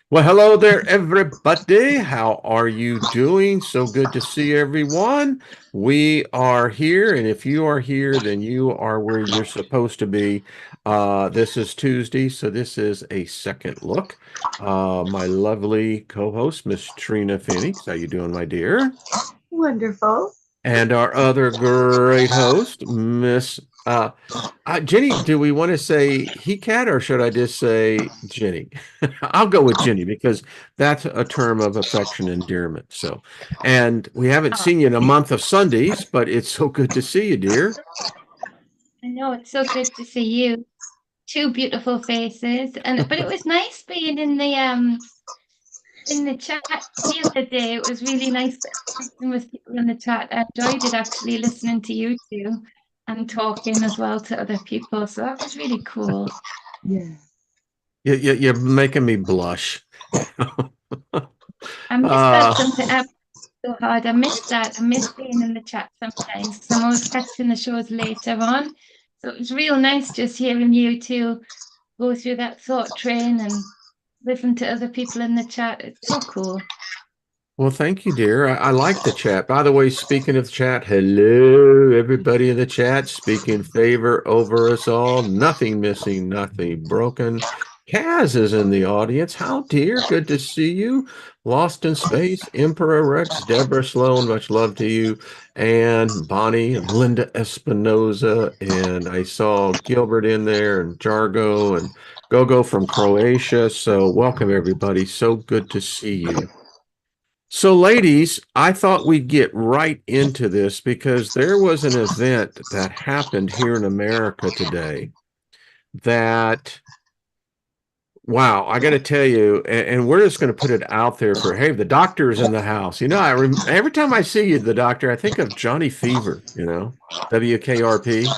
Well, hello there, everybody. How are you doing? So good to see everyone. We are here, and if you are here, then you are where you're supposed to be. This is Tuesday, so this is a second look. My lovely co-host, Miss Trina Phoenix. How you doing, my dear? Wonderful. And our other great host, Miss Jenny. Do we want to say he cat or should I just say Jenny? I'll go with Jenny because that's a term of affection and endearment. So, and we haven't Oh, seen you in a month of Sundays, but it's so good to see you, dear. I know it's so good to see you. Two beautiful faces, and but it was nice being in the chat the other day. It was really nice connecting with people in the chat. I enjoyed it actually listening to you two and talking as well to other people. So that was really cool. Yeah. You're making me blush. I miss that uh, something so hard. I miss that. I miss being in the chat sometimes because I'm always catching the shows later on. So it was real nice just hearing you two go through that thought train and listen to other people in the chat. It's so cool. well, thank you, dear. I like the chat. By the way, speaking of the chat, hello, everybody in the chat. Speaking favor over us all. Nothing missing, nothing broken. Kaz is in the audience. How dear. Good to see you. Lost in Space, Emperor Rex, Deborah Sloan, much love to you. And Bonnie and Linda Espinoza. And I saw Gilbert in there and Jargo and Gogo from Croatia. So welcome, everybody. So good to see you. So, ladies, I thought we'd get right into this because there was an event that happened here in America today that, wow, I got to tell you, and we're just going to put it out there for, hey, the doctor's in the house. Every time I see you, the doctor, I think of Johnny Fever, WKRP,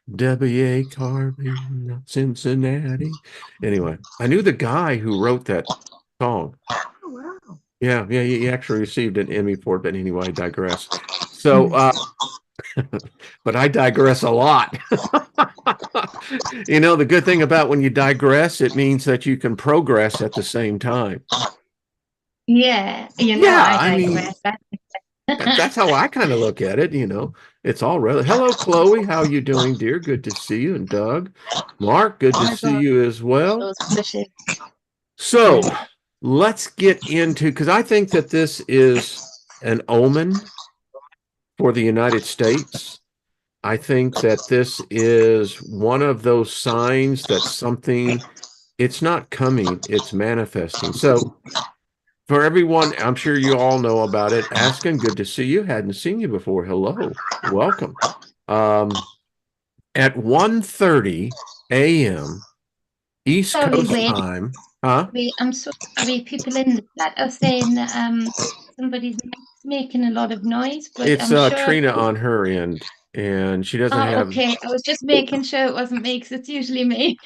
WA Cincinnati. Anyway, I knew the guy who wrote that song. Oh, wow. Yeah, he actually received an Emmy for it, but anyway, I digress. So, but I digress a lot. The good thing about when you digress, it means that you can progress at the same time. Yeah, Yeah, I I mean, digress. That- that's how I kind of look at it. It's all relative. Hello, Chloe. How you doing, dear? Good to see you. And Doug, Mark, good oh to my see God, you as well. those pushes. So let's get into, because I think that this is an omen for the United States. I think that this is one of those signs that something, it's not coming, it's manifesting. So for everyone, I'm sure you all know about it. Askin, good to see you. Hadn't seen you before. Hello. Welcome. Um, at 1:30 a.m. East Sorry, Coast Wayne. time, huh? I'm so sorry. People in the chat are saying that somebody's making a lot of noise, but It's I'm sure. Trina on her end, and she doesn't Oh, have. okay. I was just making sure it wasn't me because it's usually me.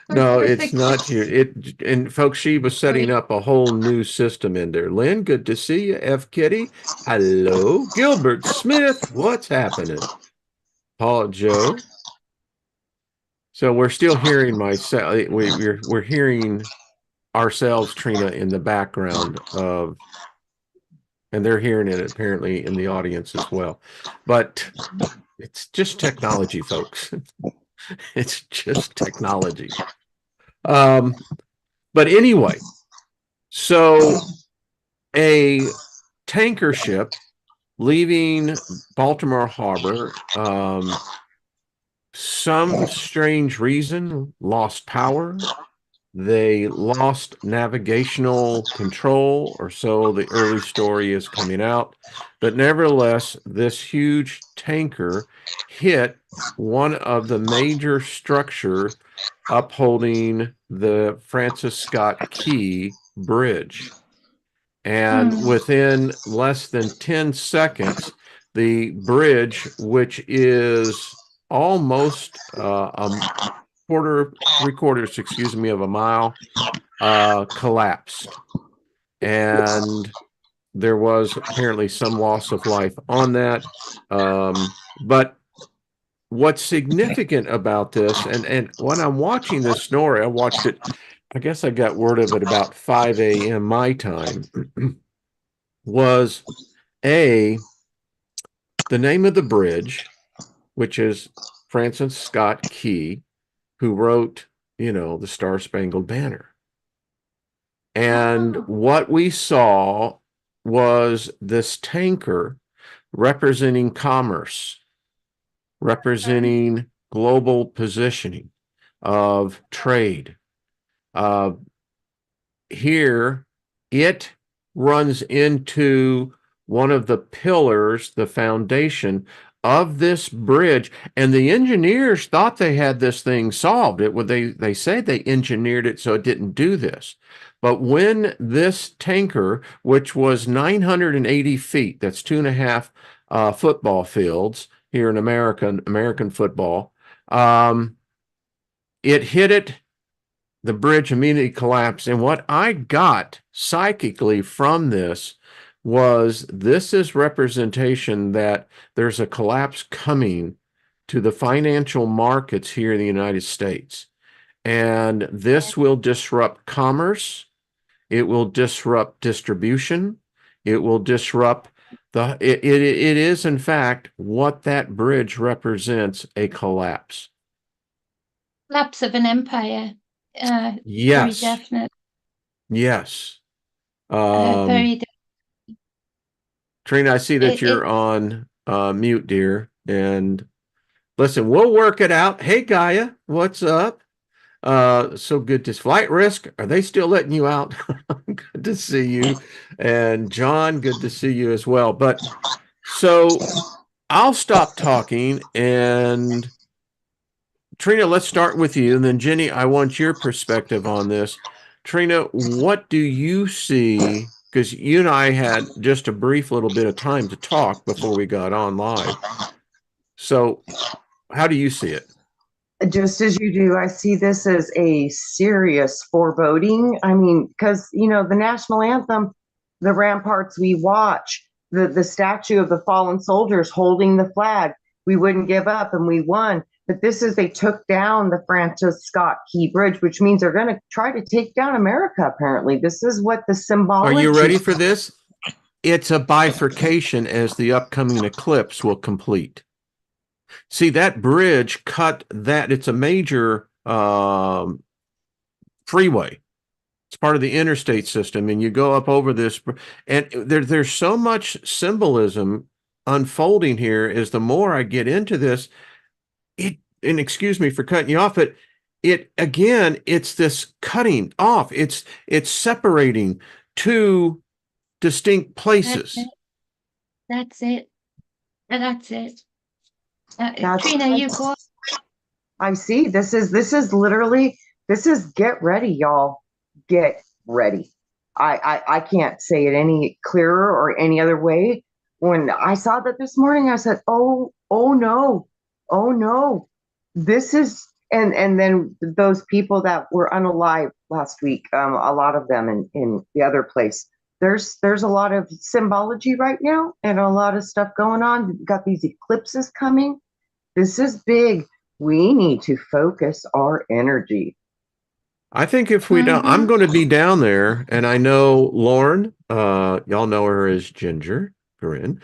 No, it's Perfect. not you. And folks, she was setting Sorry. up a whole new system in there. Lynn, good to see you. F. Kitty, hello. Gilbert Smith, what's happening? Paul Joe. So we're still hearing myself. We're hearing ourselves, Trina, in the background of, and they're hearing it apparently in the audience as well. But it's just technology, folks. It's just technology. Um, but anyway, so a tanker ship leaving Baltimore Harbor, some strange reason, lost power. They lost navigational control, or so the early story is coming out. But nevertheless, this huge tanker hit one of the major structure upholding the Francis Scott Key Bridge. And Mm, within less than 10 seconds, the bridge, which is almost three quarters, excuse me, of a mile, collapsed. And there was apparently some loss of life on that. But what's significant about this, and when I'm watching this story, I watched it I guess I got word of it about 5 a.m. my time, was A, the name of the bridge, which is Francis Scott Key, who wrote, the Star Spangled Banner. And Oh, what we saw was this tanker representing commerce, okay. representing global positioning of trade. Uh, Here, it runs into one of the pillars, the foundation of this bridge, and the engineers thought they had this thing solved. They said they engineered it so it didn't do this. But when this tanker, which was 980 feet, that's 2.5 football fields here in American football, it hit it, the bridge immediately collapsed. And what I got psychically from this is representation that there's a collapse coming to the financial markets here in the United States. And this will disrupt commerce. It will disrupt distribution. It will disrupt it is, in fact, what that bridge represents, a collapse. Lapse of an empire. Very Yes. definite. Yes. Very Trina, I see that it you're on mute, dear. And listen, we'll work it out. Hey, Gaia, what's up? So good to Flight Risk. Are they still letting you out? Good to see you. And John, good to see you as well. But so I'll stop talking, and Trina, let's start with you. And then Jenny, I want your perspective on this. Trina, what do you see? Because you and I had just a brief little bit of time to talk before we got on live. So how do you see it? Just as you do, I see this as a serious foreboding. I mean, because, the national anthem, the ramparts we watch, the statue of the fallen soldiers holding the flag, we wouldn't give up and we won. But they took down the Francis Scott Key Bridge, which means they're going to try to take down America, apparently. This is what the Are you symbology. ready for this? It's a bifurcation as the upcoming eclipse will complete. See, that bridge it's a major freeway. It's part of the interstate system, and you go up over this, and there's so much symbolism unfolding here. As the more I get into this, and excuse me for cutting you off, but it's this cutting off. It's separating two distinct places. that's it. That's it. That's Trina, you go. I see. This is literally, get ready, y'all. Get ready. I can't say it any clearer or any other way. When I saw that this morning, I said, oh no, oh no. This is, and then those people that were unalive last week, a lot of them in the other place. There's a lot of symbology right now and a lot of stuff going on. We've got these eclipses coming. This is big. We need to focus our energy. I think if we don't, I'm going to be down there, and I know Lauren, y'all know her as Ginger Corinne,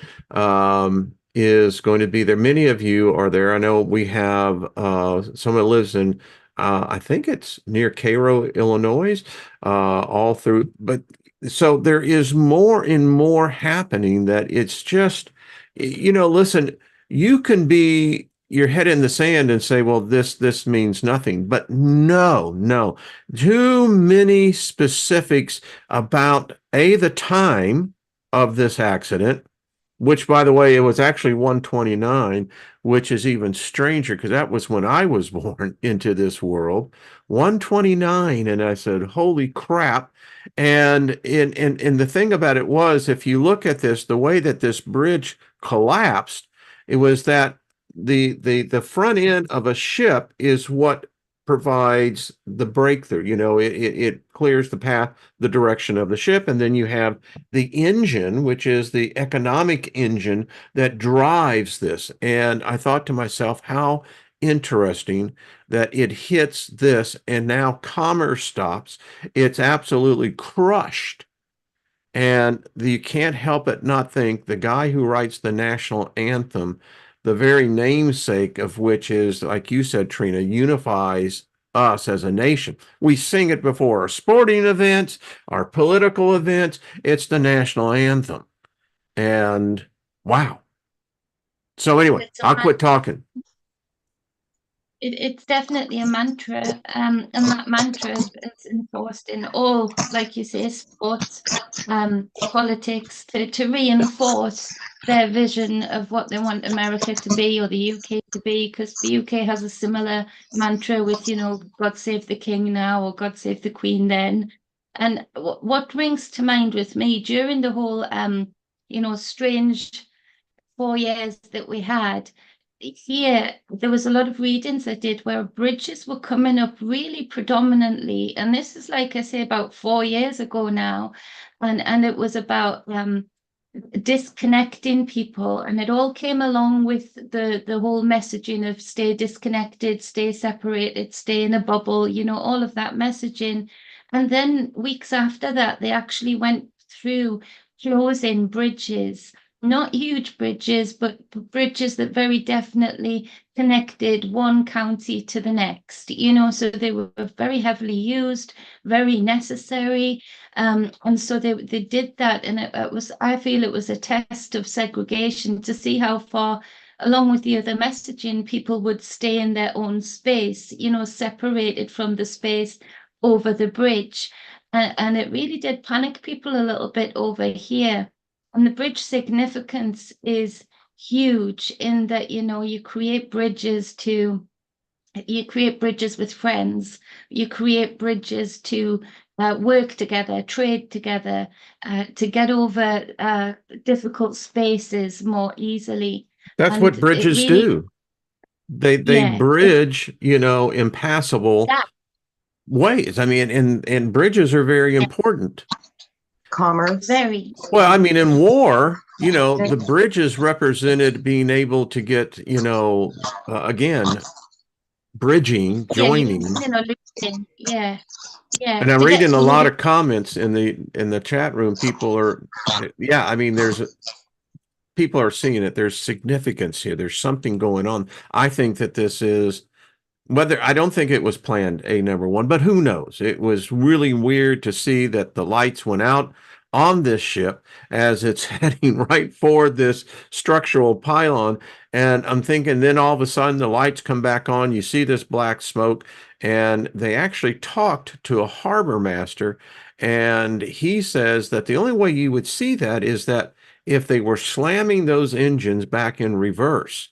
is going to be there. Many of you are there. I know we have someone that lives in, I think it's near Cairo, Illinois, all through. But so there is more and more happening that it's just, listen, you can be your head in the sand and say, well, this means nothing. But no, too many specifics about the time of this accident, which, by the way, it was actually 129, which is even stranger because that was when I was born into this world. 129, and I said, holy crap. And the thing about it was, if you look at this, the way that this bridge collapsed, it was that the front end of a ship is what provides the breakthrough. It clears the path, the direction of the ship, and then you have the engine, which is the economic engine that drives this. And I thought to myself, how interesting that it hits this and now commerce stops. It's absolutely crushed. And you can't help but not think the guy who writes the national anthem, the very namesake of which is, like you said, Trina, unifies us as a nation. We sing it before our sporting events, our political events. It's the national anthem. And wow. So anyway, It's a I'll quit talking. it's definitely a mantra, and that mantra is enforced in all, like you say, sports, politics, to reinforce their vision of what they want America to be or the UK to be, because the UK has a similar mantra with, God save the King now or God save the Queen then. And what rings to mind with me during the whole, strange 4 years that we had here, there was a lot of readings I did where bridges were coming up really predominantly. And this is, like I say, about 4 years ago now. And it was about disconnecting people. And it all came along with the whole messaging of stay disconnected, stay separated, stay in a bubble, all of that messaging. And then weeks after that, they actually went through closing bridges, not huge bridges, but bridges that very definitely connected one county to the next, so they were very heavily used, very necessary. And so they did that. And it was, I feel it was a test of segregation to see how far, along with the other messaging, people would stay in their own space, separated from the space over the bridge. And it really did panic people a little bit over here. And the bridge significance is huge in that, you create bridges with friends, you create bridges to work together, trade together, to get over difficult spaces more easily. That's And what it bridges really, do. They yeah, it's bridge, impassable that. ways. I mean, and bridges are very Yeah, important. Commerce. very, Well, I mean, in war, the bridges represented being able to get, again, bridging, yeah, you're joining. losing or losing. Yeah, yeah, And I'm to get reading a lot through. of comments in the chat room. People are, yeah, I mean, people are seeing it. There's significance here. There's something going on. I think that this is whether I don't think it was planned, number one, but who knows? It was really weird to see that the lights went out on this ship as it's heading right for this structural pylon. And I'm thinking then all of a sudden the lights come back on. You see this black smoke, and they actually talked to a harbor master. And he says that the only way you would see that is that if they were slamming those engines back in reverse,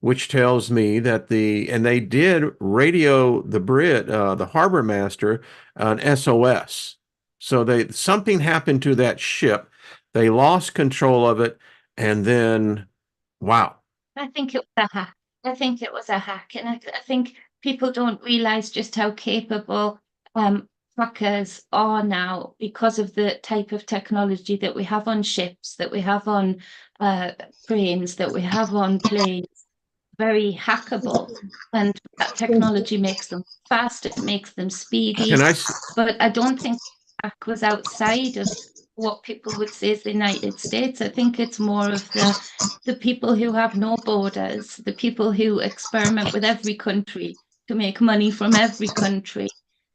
which tells me that and they did radio the harbor master, an SOS. So something happened to that ship. They lost control of it. And then, wow. I think it was a hack. I think it was a hack. And I think people don't realize just how capable hackers are now because of the type of technology that we have on ships, that we have on trains, that we have on planes. Very hackable, and that technology makes them fast, it makes them speedy. Can I? But I don't think hack was outside of what people would say is the United States. I think it's more of the people who have no borders, the people who experiment with every country to make money from every country.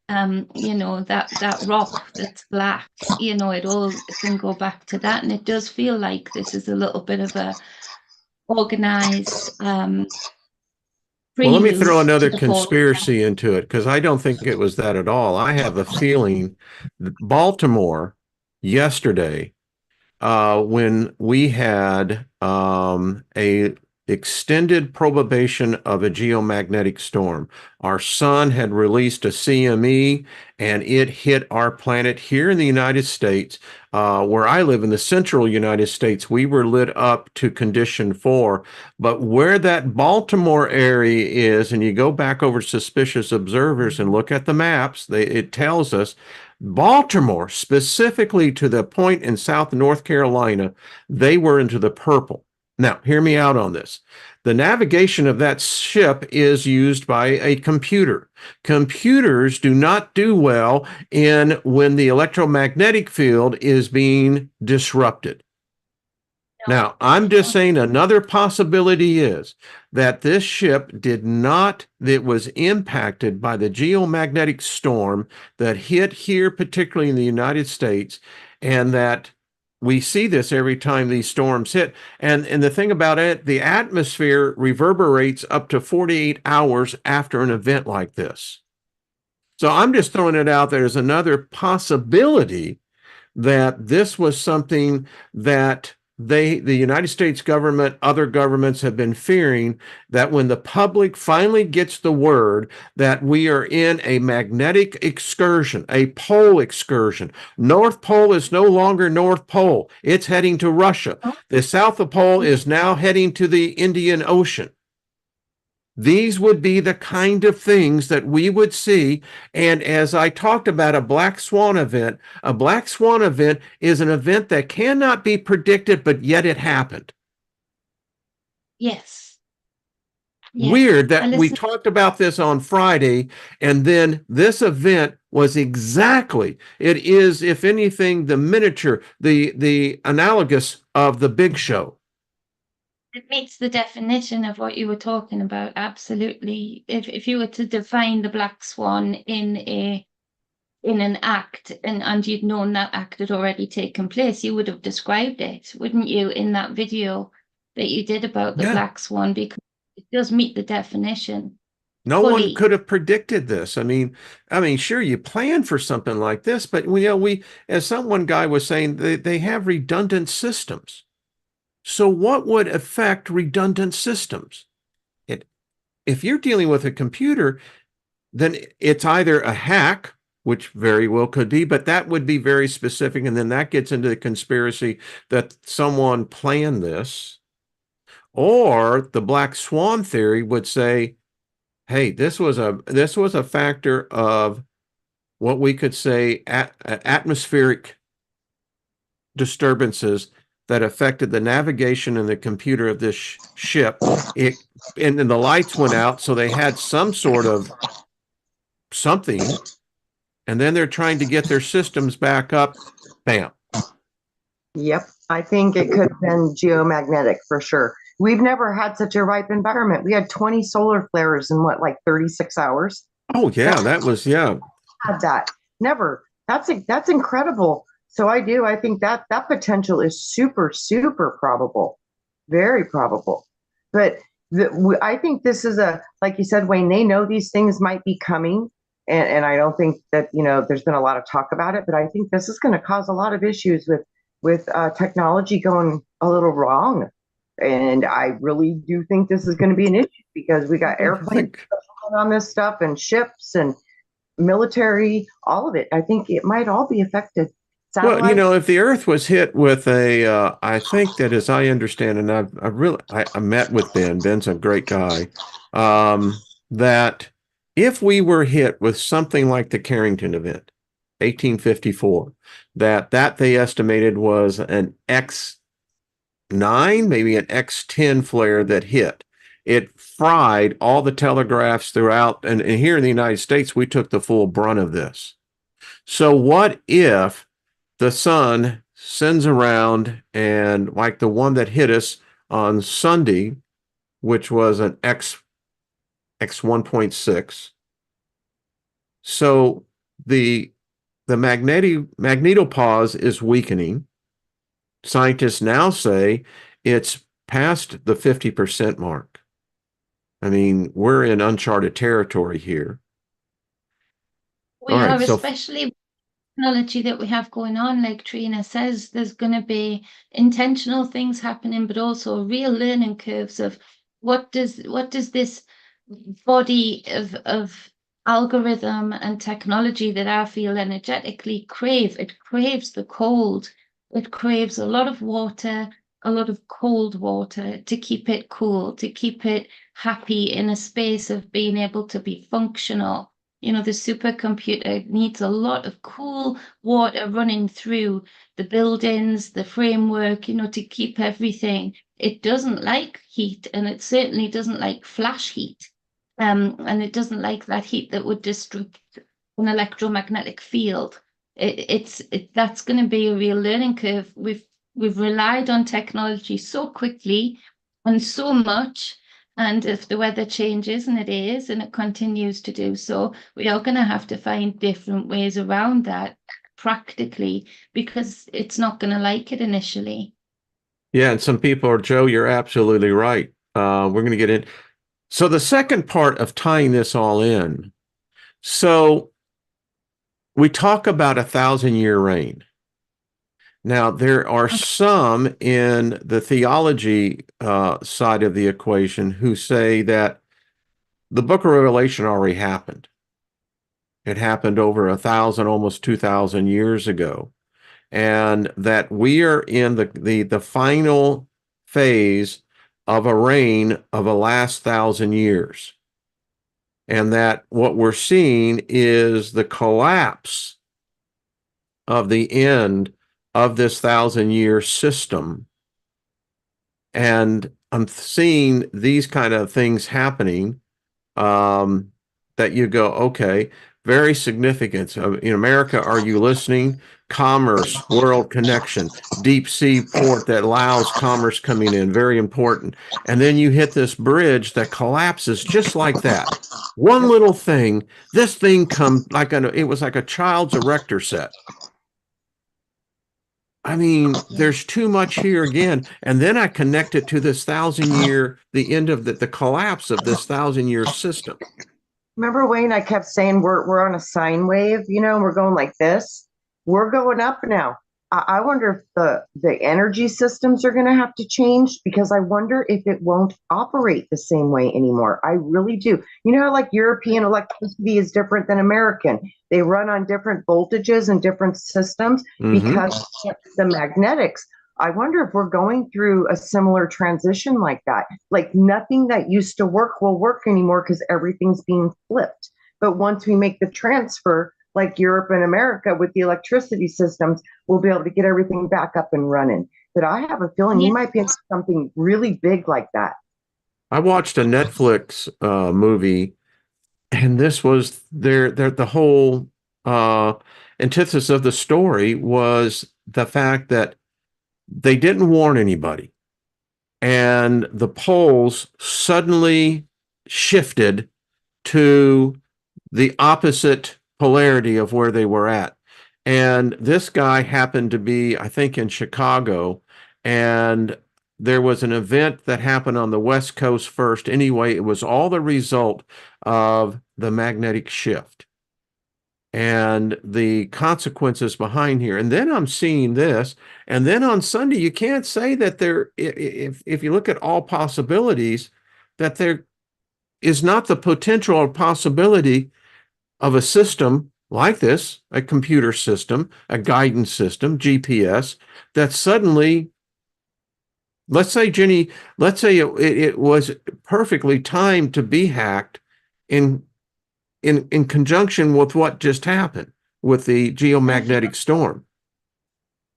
That rock that's black, it all can go back to that. And it does feel like this is a little bit of a organized Well, let me throw prelude to another the fall. conspiracy into it because I don't think it was that at all. I have a feeling that Baltimore yesterday, when we had a extended probation of a geomagnetic storm. Our sun had released a CME and it hit our planet here in the United States. Where I live in the central United States, we were lit up to condition 4. But where that Baltimore area is, and you go back over suspicious observers and look at the maps, it tells us Baltimore, specifically to the point in South North Carolina, they were into the purple. Now, hear me out on this. The navigation of that ship is used by a computer. Computers do not do well in when the electromagnetic field is being disrupted. Now, I'm just saying another possibility is that this ship that was impacted by the geomagnetic storm that hit here, particularly in the United States, and that we see this every time these storms hit. And the thing about it, the atmosphere reverberates up to 48 hours after an event like this. So I'm just throwing it out there as another possibility that this was something that the United States government, other governments have been fearing, that when the public finally gets the word that we are in a magnetic excursion, a pole excursion, North Pole is no longer North Pole. It's heading to Russia. The South Pole is now heading to the Indian Ocean. These would be the kind of things that we would see. And as I talked about a black swan event is an event that cannot be predicted, but yet it happened. Yes. Weird that we talked about this on Friday, and then this event was it is, if anything, the miniature, the analogous of the big show. It meets the definition of what you were talking about. Absolutely. If you were to define the black swan in an act, and you'd known that act had already taken place, you would have described it, wouldn't you, in that video that you did about the black swan, because it does meet the definition. No one could have predicted this. I mean, sure, you plan for something like this, but we, as one guy was saying, they have redundant systems. So what would affect redundant systems? If you're dealing with a computer, then it's either a hack, which very well could be, but that would be very specific. And then that gets into the conspiracy that someone planned this. Or the black swan theory would say, hey, this was a factor of what we could say atmospheric disturbances that affected the navigation and the computer of this ship. And then the lights went out, so they had some sort of something, and then they're trying to get their systems back up. Bam. Yep, I think it could have been geomagnetic for sure. We've never had such a ripe environment. We had 20 solar flares in 36 hours. Oh yeah, that was had that. Never. That's incredible. So I think that potential is super, super probable, very probable. But I think this is like you said, Wayne, they know these things might be coming. And I don't think that, there's been a lot of talk about it, but I think this is going to cause a lot of issues with technology going a little wrong. And I really do think this is going to be an issue, because we got airplanes on this stuff and ships and military, all of it. I think it might all be affected. Satellites. Well, if the Earth was hit with I think that, as I understand, and I met with Ben. Ben's a great guy. That if we were hit with something like the Carrington event, 1854, that they estimated was an X9, maybe an X10 flare that hit. It fried all the telegraphs throughout, and here in the United States, we took the full brunt of this. So what if the sun sends around, and like the one that hit us on Sunday, which was an X1.6. So the magnetopause is weakening. Scientists now say it's past the 50% mark. I mean, we're in uncharted territory here. We are, especially technology that we have going on. Like Trina says, there's going to be intentional things happening, but also real learning curves of what does this body of algorithm and technology that I feel energetically crave. It craves the cold. It craves a lot of water, a lot of cold water, to keep it cool, to keep it happy in a space of being able to be functional. The supercomputer needs a lot of cool water running through the buildings, the framework, to keep everything. It doesn't like heat, and it certainly doesn't like flash heat. And it doesn't like that heat that would disrupt an electromagnetic field. That's going to be a real learning curve. We've relied on technology so quickly and so much. And if the weather changes, and it is, and it continues to do so, we are going to have to find different ways around that practically, because it's not going to like it initially. Yeah, and some people are, Joe, you're absolutely right. We're going to get in. So the second part of tying this all in. So we talk about 1,000-year reign. Now, there are some in the theology side of the equation who say that the book of Revelation already happened. It happened over 1,000, almost 2,000 years ago. And that we are in the final phase of a reign of a last 1,000 years. And that what we're seeing is the collapse of the end of this 1,000-year system. And I'm seeing these kind of things happening, that you go, okay, very significant. In America, are you listening? Commerce, world connection, deep sea port that allows commerce coming in, very important. And then you hit this bridge that collapses just like that. One little thing, this thing come like it was like a child's erector set. I mean, there's too much here again. And then I connect it to this 1,000-year, the end of the collapse of this 1,000-year system. Remember, Wayne, I kept saying we're on a sine wave, we're going like this. We're going up now. I wonder if the energy systems are going to have to change, because I wonder if it won't operate the same way anymore. I really do. You know how like European electricity is different than American? They run on different voltages and different systems because the magnetics. I wonder if we're going through a similar transition like that. Like nothing that used to work will work anymore because everything's being flipped. But once we make the transfer, like Europe and America with the electricity systems, we'll be able to get everything back up and running. But I have a feeling we might be in something really big like that. I watched a Netflix movie, and this was the whole antithesis of the story was the fact that they didn't warn anybody. And the poles suddenly shifted to the opposite polarity of where they were at. And this guy happened to be, I think, in Chicago. And there was an event that happened on the West Coast first. Anyway, it was all the result of the magnetic shift and the consequences behind here. And then I'm seeing this. And then on Sunday, you can't say that if you look at all possibilities, that there is not the potential or possibility of a system like this, a computer system, a guidance system, GPS, that suddenly, let's say, Jenny, let's say it was perfectly timed to be hacked in conjunction with what just happened with the geomagnetic storm.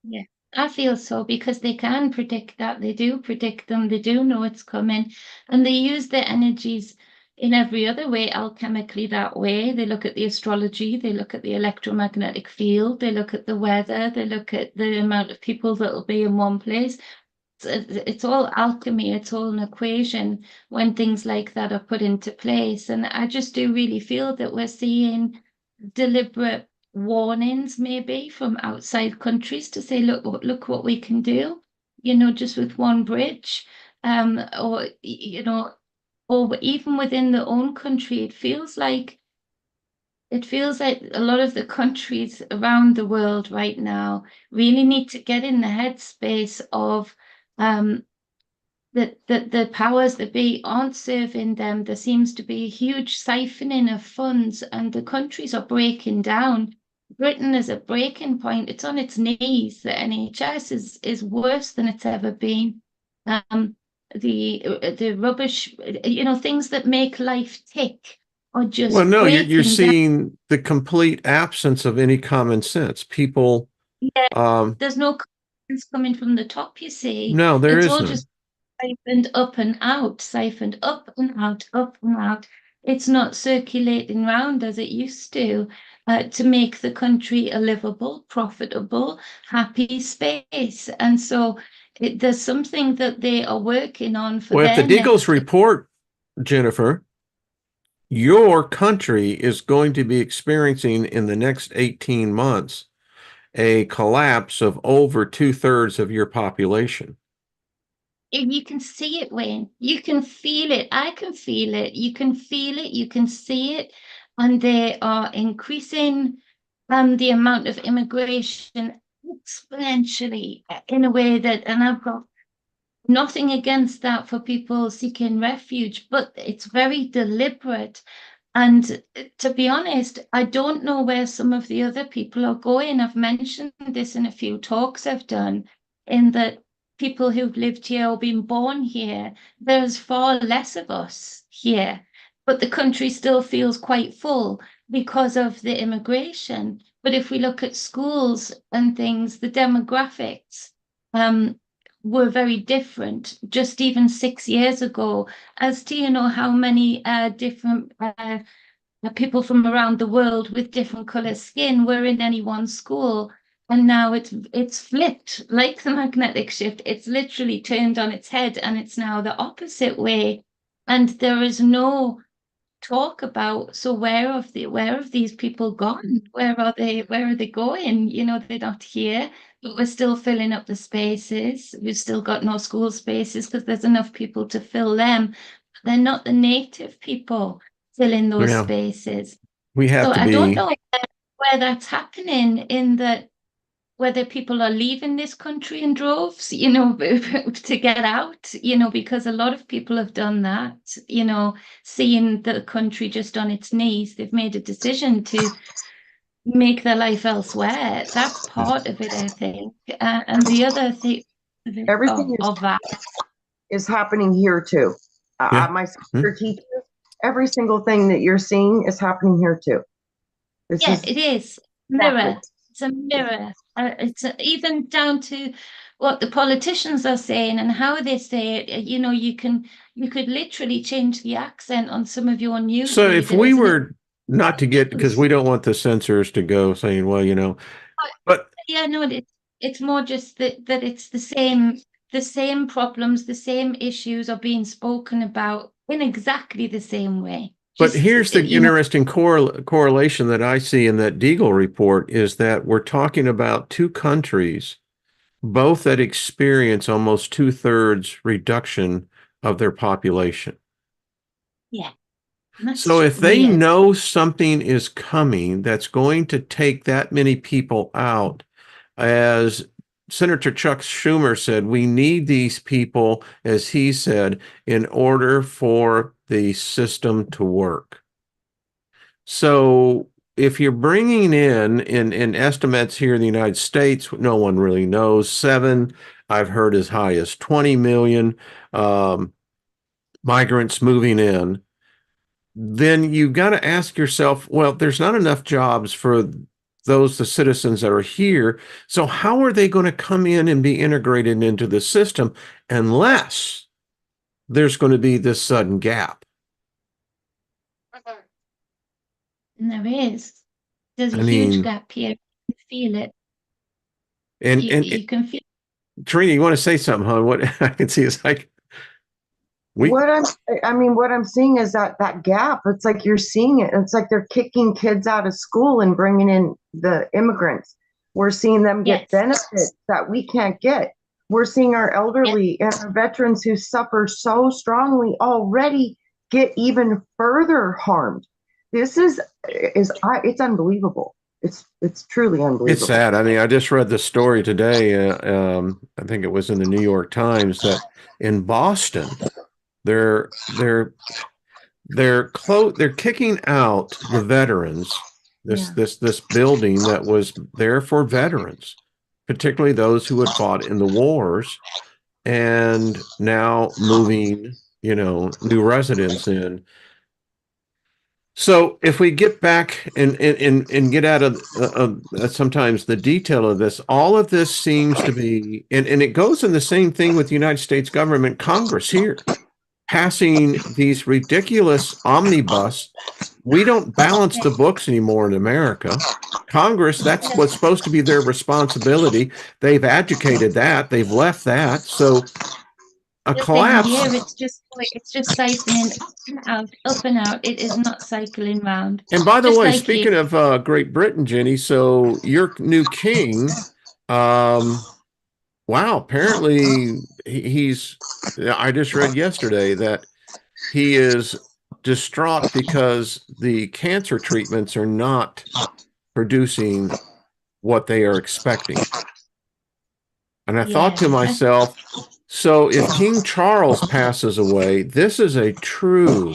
Yeah, I feel so, because they can predict that. They do predict them. They do know it's coming. And they use their energies in every other way, alchemically that way. They look at the astrology, they look at the electromagnetic field, they look at the weather, they look at the amount of people that will be in one place. It's all alchemy, it's all an equation when things like that are put into place. And I just do really feel that we're seeing deliberate warnings maybe from outside countries to say, look what we can do, just with one bridge, or or even within their own country. It feels like a lot of the countries around the world right now really need to get in the headspace of that the powers that be aren't serving them. There seems to be a huge siphoning of funds, and the countries are breaking down. Britain is a breaking point. It's on its knees. The NHS is worse than it's ever been. The rubbish, things that make life tick are Well, just no, you're breaking down. seeing the complete absence of any common sense. People, Yeah, um, there's no comments coming from the top, you see. no, there It's all isn't. just siphoned up and out, siphoned up and out. It's not circulating round as it used to make the country a livable, profitable, happy space. And so there's something that they are working on for Well, if the their Deagles next. report, Jennifer, your country is going to be experiencing in the next 18 months a collapse of over two-thirds of your population. You can see it, Wayne. You can feel it. I can feel it. You can feel it. You can see it. And they are increasing the amount of immigration exponentially in a way that, and I've got nothing against that for people seeking refuge, but it's very deliberate. And to be honest, I don't know where some of the other people are going. I've mentioned this in a few talks I've done, in that people who've lived here or been born here, there's far less of us here, but the country still feels quite full because of the immigration. But if we look at schools and things, the demographics um, were very different just even 6 years ago. As to how many different people from around the world with different color skin were in any one school. And now it's flipped like the magnetic shift. It's literally turned on its head and it's now the opposite way. And there is no talk about, so where have these people gone? Where are they going? They're not here, but we're still filling up the spaces. We've still got no school spaces because there's enough people to fill them. They're not the native people filling those Yeah, spaces. we have So to I don't be. know where that's happening, in that whether people are leaving this country in droves, to get out, because a lot of people have done that, seeing the country just on its knees. They've made a decision to make their life elsewhere. That's part of it, I think. And the other thing Everything of that, is happening here too. Yeah. My Hmm. sister teaches. Every single thing that you're seeing is happening here too. This yeah, is it is. exactly. Mirror. It's a mirror. Even down to what the politicians are saying and how they say it. You could literally change the accent on some of your news So if we readers, and were not to get, because it's we don't want the censors to go saying, well, but yeah, no, it's more just that it's the same problems, the same issues are being spoken about in exactly the same way. But Just here's the interesting correlation that I see in that Deagle report is that we're talking about two countries, both that experience almost two-thirds reduction of their population. yeah, and that's So just if they weird. know something is coming that's going to take that many people out, as Senator Chuck Schumer said, we need these people, as he said, in order for the system to work. So if you're bringing in estimates here in the United States, no one really knows, I've heard as high as 20 million um, migrants moving in, then you've got to ask yourself, well, there's not enough jobs for the citizens that are here. So how are they going to come in and be integrated into the system unless there's going to be this sudden gap? And there is. There's a I huge mean, gap here. You can feel it. and You, and you can feel Trina, you want to say something, huh? What I can see is like we What I'm, I mean, what I'm seeing is that gap. It's like you're seeing it. It's like they're kicking kids out of school and bringing in the immigrants. We're seeing them get yes. benefits that we can't get. We're seeing our Yeah. elderly and our veterans who suffer so strongly already get even further harmed. This it's unbelievable. It's truly it's unbelievable. sad. I mean, I just read the story today. I think it was in the New York Times that in Boston, they're they're kicking out the veterans, Yeah. this building that was there for veterans, particularly those who had fought in the wars, and now moving, new residents in. So if we get back and get out of sometimes the detail of this, all of this seems to be, and it goes in the same thing with the United States government, Congress here, passing these ridiculous omnibus. We don't balance Yeah. the books anymore in America. Congress, that's Yeah. what's supposed to be their responsibility. They've adjudicated that. They've left that. So a Nothing collapse. here. It's just siphoning up and out. It is not cycling round. And by the Just way, like you. speaking of Great Britain, Jenny, so your new king, um, wow, apparently he's, I just read yesterday that he is distraught because the cancer treatments are not producing what they are expecting. And I thought to Yeah. myself, so if King Charles passes away, this is a true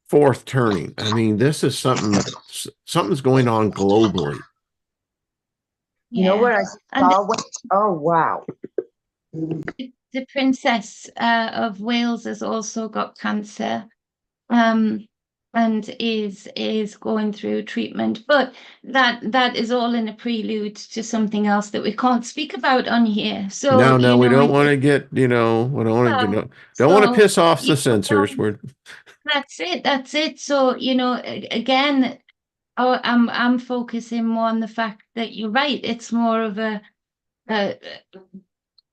fourth turning. I mean, this is something's going on globally. You know what Yeah. I And saw? Oh, wow. the Princess of Wales has also got cancer. And is going through treatment, but that is all in a prelude to something else that we can't speak about on here. So No, no, you we know, don't want to get, we don't want to, don't want to so piss off you the censors. know, We're, that's it. So you know, again, I'm focusing more on the fact that you're right. It's more of a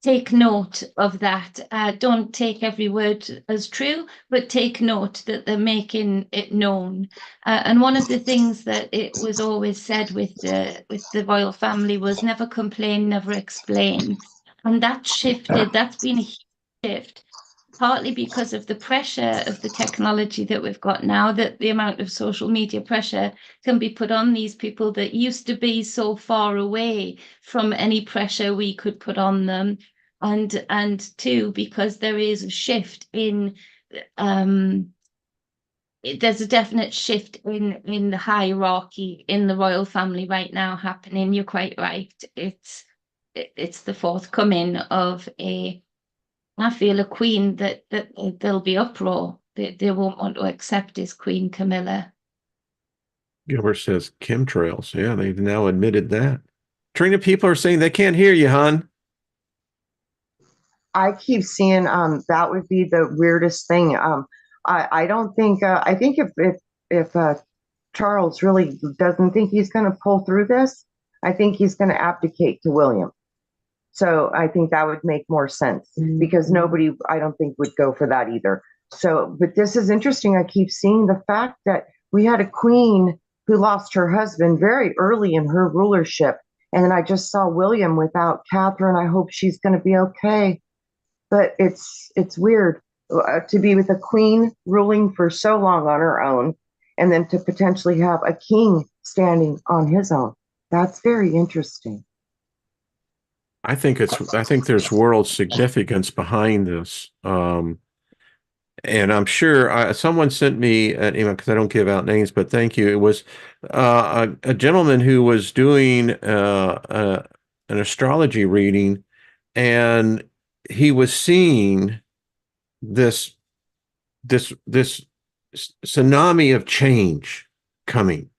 take note of that. Don't take every word as true, but take note that they're making it known. And one of the things that it was always said with the royal family was never complain, never explain. And that shifted. That's been a huge shift, partly because of the pressure of the technology that we've got now, that the amount of social media pressure can be put on these people that used to be so far away from any pressure we could put on them. And two, because there is a shift in there's a definite shift in the hierarchy in the royal family right now happening. You're quite right. It's the forthcoming of I feel a queen that there'll be uproar. They won't want to accept as Queen Camilla. Gilbert says chemtrails. Yeah, they've now admitted that. Trina, people are saying they can't hear you, hon. I keep seeing that would be the weirdest thing. I don't think I think if Charles really doesn't think he's going to pull through this, I think he's going to abdicate to William. So I think that would make more sense because nobody, I don't think, would go for that either. So, but this is interesting. I keep seeing the fact that we had a queen who lost her husband very early in her rulership. And then I just saw William without Catherine. I hope she's going to be okay. But it's weird to be with a queen ruling for so long on her own, and then to potentially have a king standing on his own. That's very interesting. I think there's world significance behind this. And I'm sure someone sent me an email because I don't give out names, but thank you. It was a gentleman who was doing an astrology reading, and he was seeing this this tsunami of change coming,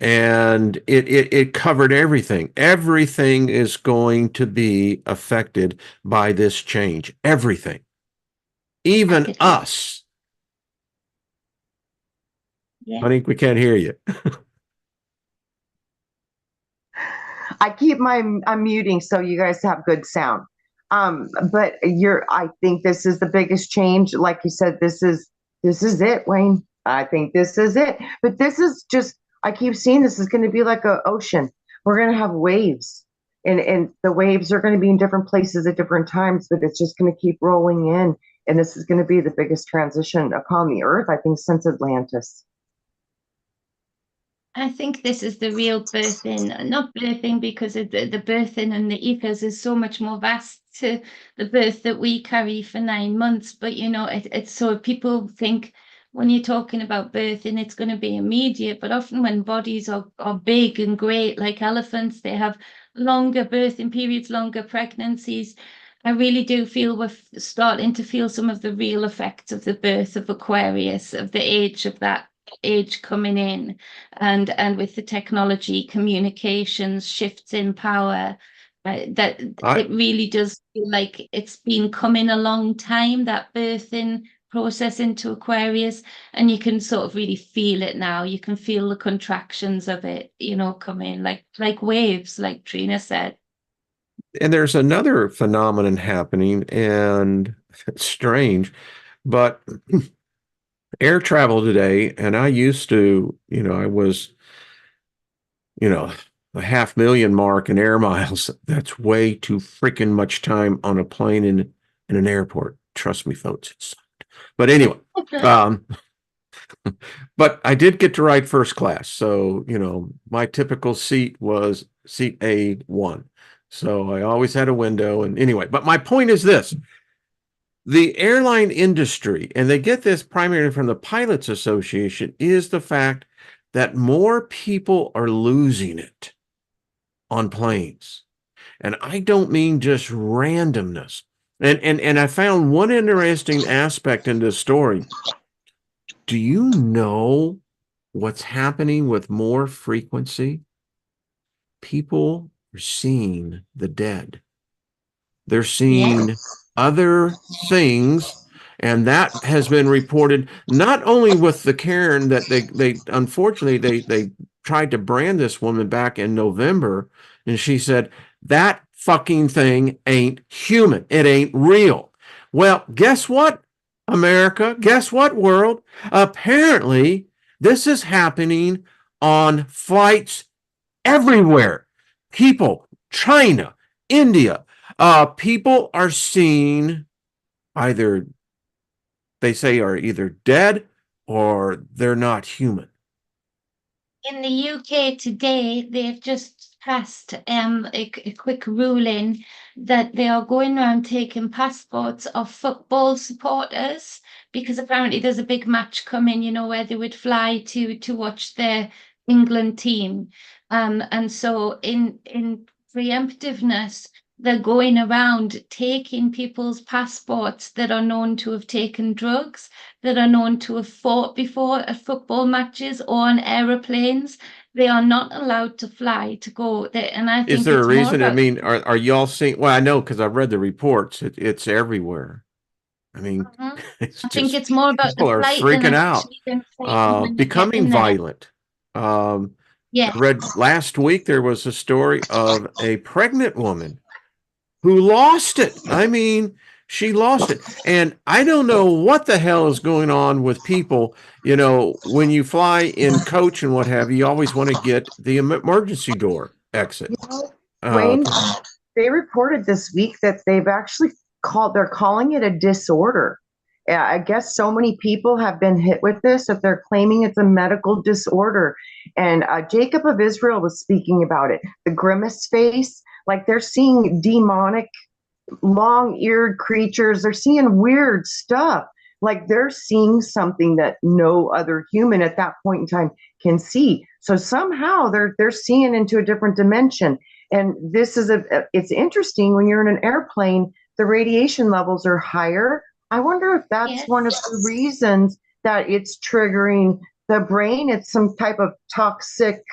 and it covered everything. Everything is going to be affected by this change. Everything, even us. Yeah. Honey, we can't hear you. I keep I'm muting so you guys have good sound. But I think this is the biggest change. Like you said, this is it, Wayne. I think this is it. But this is just, I keep seeing this is going to be like an ocean. We're going to have waves, and the waves are going to be in different places at different times, but it's just going to keep rolling in. And this is going to be the biggest transition upon the earth, I think, since Atlantis. I think this is the real birthing, not birthing because of the birthing and the ethers is so much more vast to the birth that we carry for 9 months. But you know, it's so people think when you're talking about birthing, it's going to be immediate. But often when bodies are big and great, like elephants, they have longer birthing periods, longer pregnancies. I really do feel we're starting to feel some of the real effects of the birth of Aquarius, of the age of that age coming in, and with the technology, communications, shifts in power, that I it really does feel like it's been coming a long time, that birthing process into Aquarius, and you can sort of really feel it now. You can feel the contractions of it, coming like waves, like Trina said. and there's another phenomenon happening, and it's strange, but air travel today, and I used to, I was, a 500,000 mark in air miles. That's way too freaking much time on a plane in an airport. Trust me, folks. But anyway, um, but I did get to ride first class. So, my typical seat was seat A1. So I always had a window. And anyway, but my point is this: the airline industry, and they get this primarily from the Pilots Association, is the fact that more people are losing it on planes. And I don't mean just randomness. And I found one interesting aspect in this story. Do you know what's happening with more frequency? People are seeing the dead. They're seeing other things, and that has been reported not only with the Karen that they unfortunately they tried to brand this woman back in November, and she said that fucking thing ain't human. It ain't real. Well, guess what, America? Guess what, world? Apparently, this is happening on flights everywhere. People, China, India, people are seen either, they say, are either dead or they're not human. In the UK today, they've just passed a quick ruling that they are going around taking passports of football supporters, because apparently there's a big match coming, where they would fly to watch their England team. And so in preemptiveness, they're going around taking people's passports that are known to have taken drugs, that are known to have fought before at football matches or on aeroplanes. They are not allowed to fly to go there. And I Is think there a it's more reason? I about. mean, are y'all seeing? Well, I know because I've read the reports. It's everywhere. I mean, Mhm. it's I think just it's more about the people are flight than freaking out, actually them fighting when they get becoming in there. violent. Um, Yeah. I read last week there was a story of a pregnant woman who lost it. I mean, she lost it. And I don't know what the hell is going on with people. When you fly in coach and what have you, you always want to get the emergency door exit. You know, Wayne, they reported this week that they're calling it a disorder. Yeah, I guess so many people have been hit with this that they're claiming it's a medical disorder. And Jacob of Israel was speaking about it. The Grimace Face, like they're seeing demonic long-eared creatures. They're seeing weird stuff. Like they're seeing something that no other human at that point in time can see. So somehow they're seeing into a different dimension. And it's interesting when you're in an airplane, the radiation levels are higher. I wonder if that's Yes. one of the reasons that it's triggering the brain. It's some type of toxic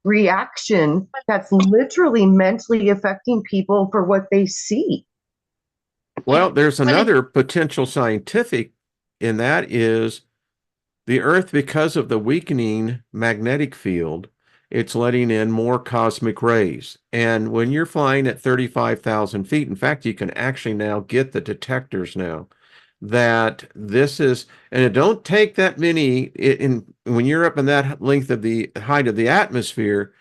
reaction that's literally mentally affecting people for what they see. Well, there's Well, another potential scientific, and that is the Earth, because of the weakening magnetic field, it's letting in more cosmic rays. And when you're flying at 35,000 feet, in fact, you can actually now get the detectors now that this is, and it don't take that many when you're up in that length of the height of the atmosphere,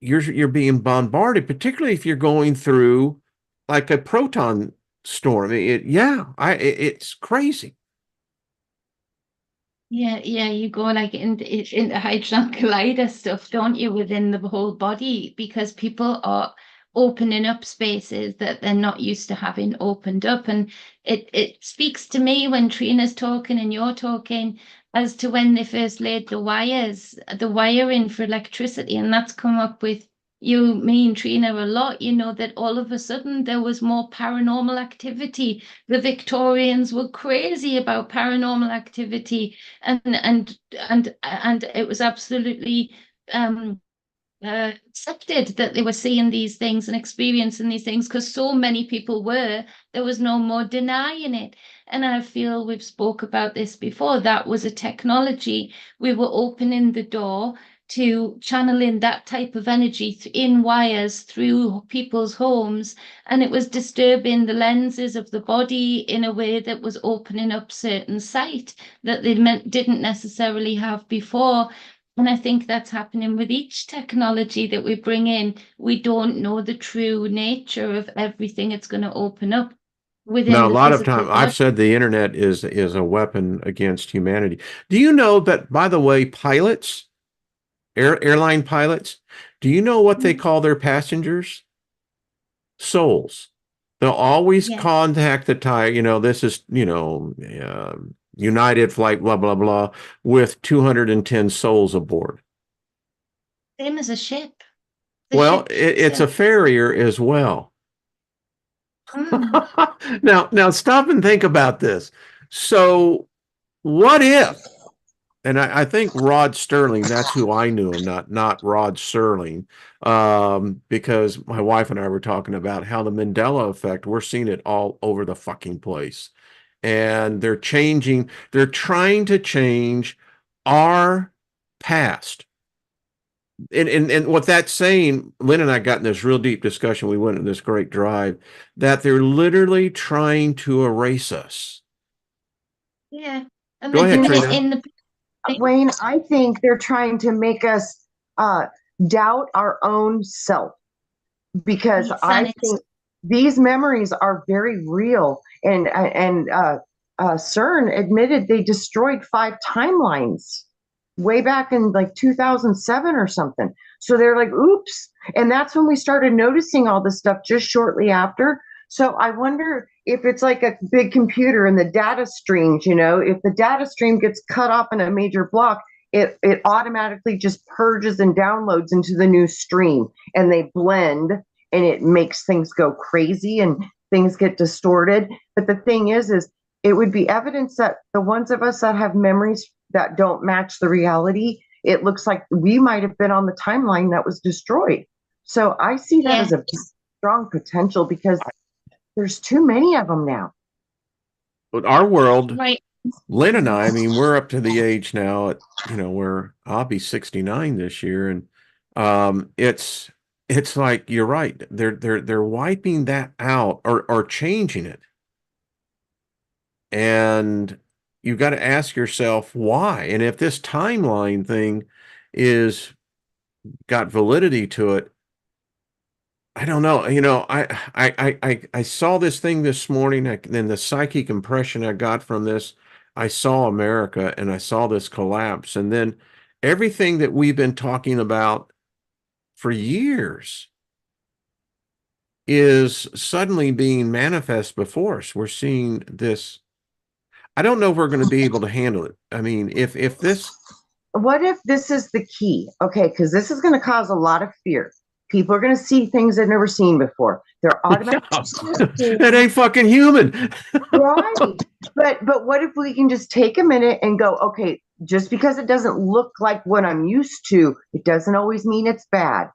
you're being bombarded, particularly if you're going through like a proton storm. It's crazy. yeah, you go like into Hadron Collider stuff, don't you, within the whole body, because people are opening up spaces that they're not used to having opened up. And it speaks to me when Trina's talking and you're talking as to when they first laid the wiring for electricity, and that's come up with me and Trina a lot, that all of a sudden there was more paranormal activity. The Victorians were crazy about paranormal activity, and it was absolutely accepted that they were seeing these things and experiencing these things, because so many people were. There was no more denying it. And I feel we've spoke about this before. That was a technology. We were opening the door to channeling that type of energy in wires through people's homes, and it was disturbing the lenses of the body in a way that was opening up certain sight that they didn't necessarily have before. And I think that's happening with each technology that we bring in. We don't know the true nature of everything it's going to open up Now, within a the lot of physical time I've body. said the internet is a weapon against humanity. Do you know that, by the way, pilots, airline pilots, do you know what they call their passengers? Souls. They'll always Yeah, contact the tire, this is, United flight, blah, blah, blah, with 210 souls aboard. same as a ship. The Well, ship it's a still. farrier as well. Mm, Now stop and think about this. So what if, and I think Rod Sterling, that's who I knew him, not Rod Serling, because my wife and I were talking about how the Mandela effect, we're seeing it all over the fucking place. And they're trying to change our past. And what that's saying, Lynn and I got in this real deep discussion. We went on this great drive that they're literally trying to erase us. yeah. And Go then ahead, You know, Trina. in the Wayne, I think they're trying to make us doubt our own self, because I sanity. think these memories are very real. And CERN admitted they destroyed 5 timelines way back in like 2007 or something. So they're like, oops. And that's when we started noticing all this stuff just shortly after. So I wonder if it's like a big computer and the data streams, if the data stream gets cut off in a major block, it automatically just purges and downloads into the new stream, and they blend, and it makes things go crazy and things get distorted. But the thing is it would be evidence that the ones of us that have memories that don't match the reality, it looks like we might have been on the timeline that was destroyed. So I see that Yeah, as a strong potential, because there's too many of them now. But our world, right. Lynn and I mean, we're up to the age now at, where I'll be 69 this year. And it's like you're right. They're wiping that out or changing it. And you got to ask yourself why. And if this timeline thing is got validity to it, I don't know. I saw this thing this morning, then the psychic impression I got from this, I saw America and I saw this collapse. And then everything that we've been talking about for years is suddenly being manifest before us. We're seeing this. I don't know if we're going to be able to handle it. I mean, if this What if this is the key? Okay, because this is going to cause a lot of fear. People are going to see things they've never seen before. They're automatically it ain't fucking human. right. But what if we can just take a minute and go, okay, just because it doesn't look like what I'm used to, it doesn't always mean it's bad.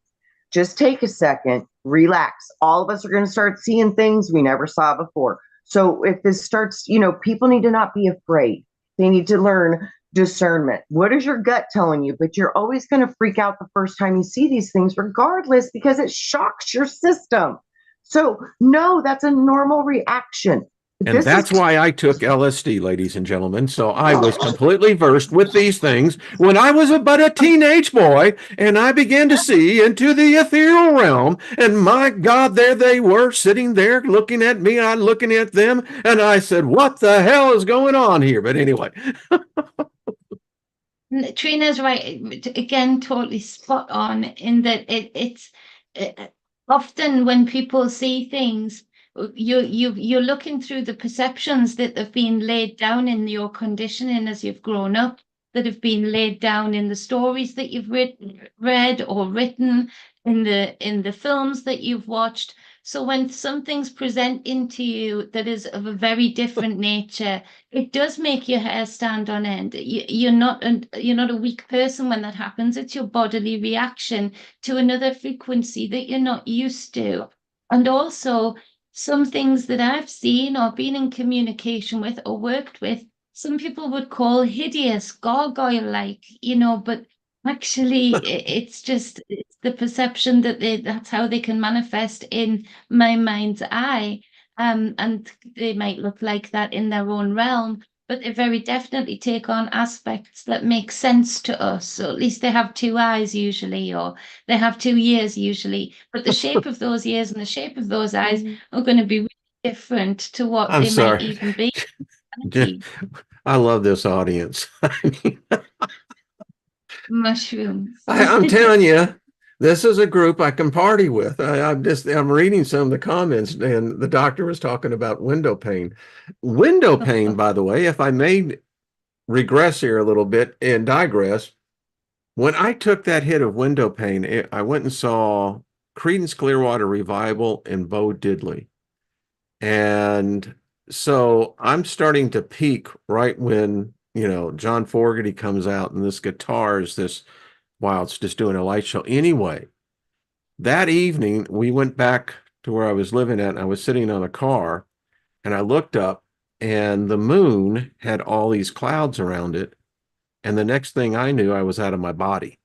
Just take a second, relax. All of us are going to start seeing things we never saw before. So if this starts, people need to not be afraid. They need to learn discernment. What is your gut telling you? But you're always going to freak out the first time you see these things, regardless, because it shocks your system. So, no, that's a normal reaction. And This is that's why I took LSD, ladies and gentlemen. So I was completely versed with these things when I was but a teenage boy, and I began to see into the ethereal realm. And my God, there they were sitting there looking at me, I looking at them, and I said, what the hell is going on here? But anyway. Trina's right. Again, totally spot on in that it's often when people see things, you're looking through the perceptions that have been laid down in your conditioning as you've grown up, that have been laid down in the stories that you've read or written, in the films that you've watched. So when something's presenting to you that is of a very different nature, it does make your hair stand on end. You're not a weak person when that happens. It's your bodily reaction to another frequency that you're not used to. And also some things that I've seen or been in communication with or worked with, some people would call hideous, gargoyle-like, but actually, it's the perception that that's how they can manifest in my mind's eye. And they might look like that in their own realm, but they very definitely take on aspects that make sense to us. So at least they have two eyes usually, or they have 2 ears usually. But the shape of those ears and the shape of those eyes are going to be really different to what I'm they might sorry. even be. I love this audience. Mushrooms. I'm telling you, this is a group I can party with. I'm reading some of the comments, and the doctor was talking about window pane. Window pane, by the way, if I may regress here a little bit and digress, when I took that hit of window pane, I went and saw Creedence Clearwater Revival and Bo Diddley. And so I'm starting to peak right when, John Fogerty comes out and this guitar is this, wow, it's just doing a light show. Anyway, that evening we went back to where I was living at, and I was sitting on a car, and I looked up and the moon had all these clouds around it. And the next thing I knew, I was out of my body.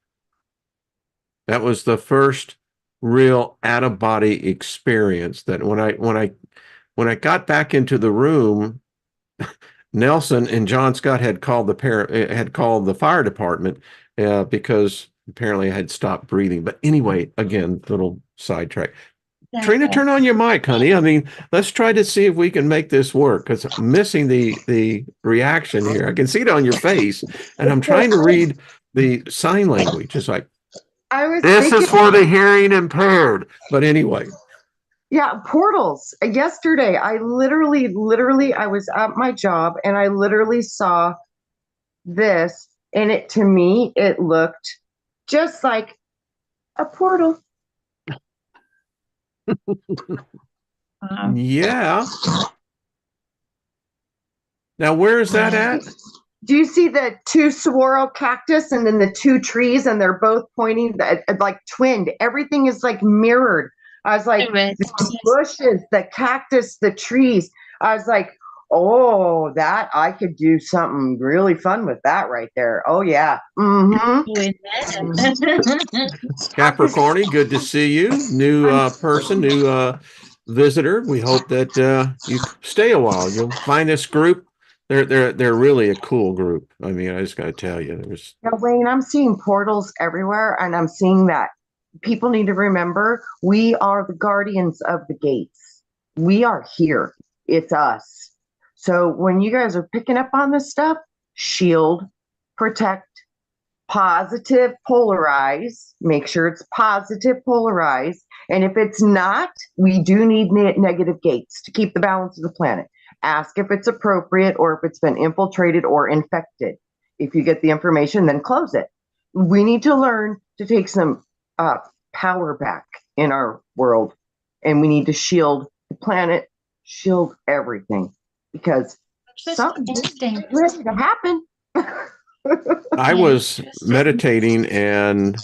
That was the first real out of body experience. That when I got back into the room, Nelson and John Scott had called the fire department because apparently I had stopped breathing. But anyway, again, little sidetrack. Trina, turn on your mic, honey. I mean, let's try to see if we can make this work, because I'm missing the reaction here. I can see it on your face, and I'm trying to read the sign language. It's like, this is for the hearing impaired. But anyway. Yeah, portals. Yesterday, I literally, I was at my job and I literally saw this, and to me, it looked just like a portal. Yeah. Now, where is that at? Do you see the two saguaro cactus and then the two trees, and they're both pointing like twinned? Everything is like mirrored. I was like, the bushes, the cactus, the trees. I was like, oh, that I could do something really fun with that right there. Oh, yeah. Capricorny, good to see you. New person, new visitor. We hope that you stay a while. You'll find this group. They're really a cool group. I mean, I just got to tell you, Wayne, I'm seeing portals everywhere, and I'm seeing that people need to remember we are the guardians of the gates. We are here. It's us. So when you guys are picking up on this stuff, shield, protect, positive, polarize. Make sure it's positive, polarize. And if it's not, we do need negative gates to keep the balance of the planet. Ask if it's appropriate or if it's been infiltrated or infected. If you get the information, then close it. We need to learn to take some power back in our world, and we need to shield the planet, shield everything, because something's ready to happen. I was meditating and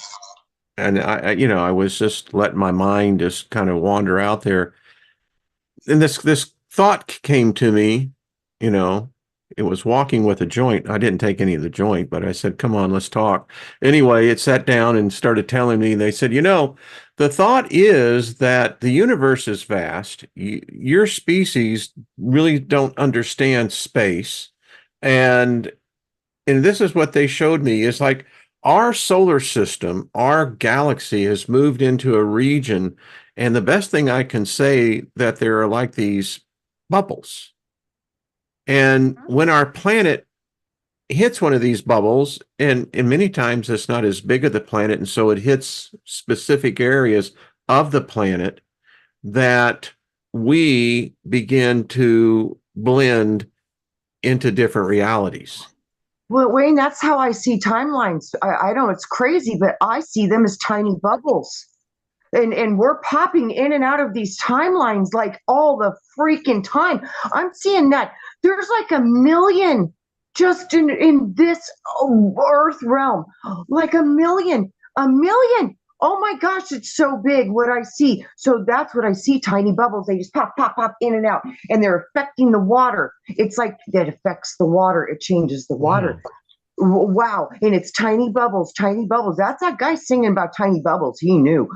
I was just letting my mind just kind of wander out there, and this thought came to me. It was walking with a joint. I didn't take any of the joint, but I said, come on, let's talk. Anyway, it sat down and started telling me, they said, the thought is that the universe is vast. Your species really don't understand space. And this is what they showed me, is like our solar system, our galaxy has moved into a region. And the best thing I can say, that there are like these bubbles. And when our planet hits one of these bubbles, and many times it's not as big of the planet, and so it hits specific areas of the planet, that we begin to blend into different realities. Well, Wayne, that's how I see timelines. I know it's crazy, but I see them as tiny bubbles. And we're popping in and out of these timelines like all the freaking time. I'm seeing that there's like a million just in this earth realm, like a million. Oh my gosh, it's so big what I see. So that's what I see, tiny bubbles. They just pop, pop, pop in and out, and they're affecting the water. It's like that affects the water. It changes the water. Wow. And it's tiny bubbles, tiny bubbles. That's that guy singing about tiny bubbles. He knew.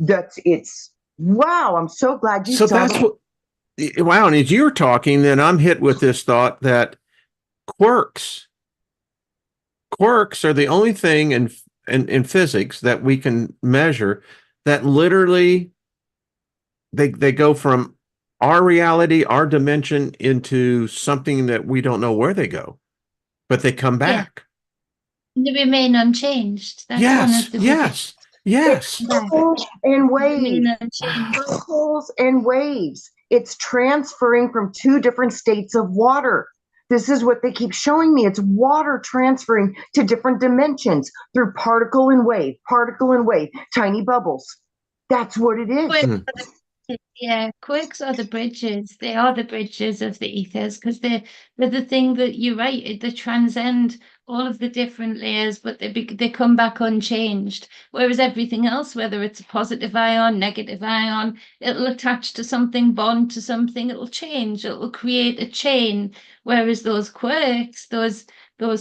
It's wow. I'm so glad you So saw that's that. what, wow. And as you're talking, then I'm hit with this thought that quirks, quirks are the only thing in physics that we can measure that literally they go from our reality, our dimension into something that we don't know where they go, but they come Yeah, back. they remain unchanged. That's one Yes, of the biggest. yes, yes. Yeah, Circles and remain waves, unchanged. circles and waves. It's transferring from two different states of water. This is what they keep showing me. It's water transferring to different dimensions through particle and wave, tiny bubbles. That's what it is. Quirks Mm. are yeah, quirks are the bridges. They are the bridges of the ethers because they're the thing that you're right. They transcend all of the different layers, but they come back unchanged. Whereas everything else, whether it's a positive ion, negative ion, it'll attach to something, bond to something, it'll change. It'll create a chain. Whereas those quirks, those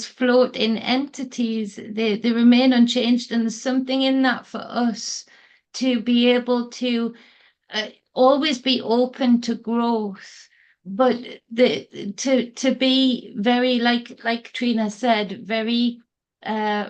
floating entities, they remain unchanged, and there's something in that for us to be able to always be open to growth, but to be very like Trina said, very uh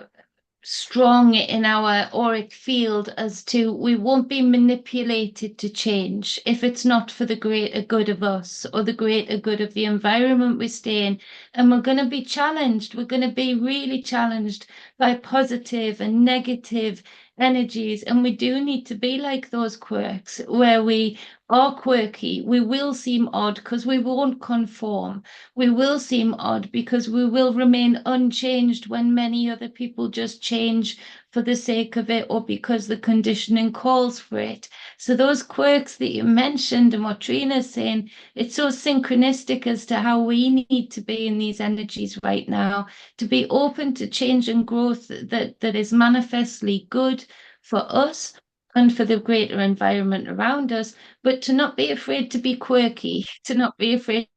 strong in our auric field as to we won't be manipulated to change if it's not for the greater good of us or the greater good of the environment we stay in. And we're going to be challenged. We're going to be really challenged by positive and negative energies. And we do need to be like those quirks where we are quirky. We will seem odd because we won't conform. We will seem odd because we will remain unchanged when many other people just change for the sake of it or because the conditioning calls for it. So those quirks that you mentioned and what Trina's saying, it's so synchronistic as to how we need to be in these energies right now, to be open to change and growth that is manifestly good for us and for the greater environment around us, but to not be afraid to be quirky, to not be afraid.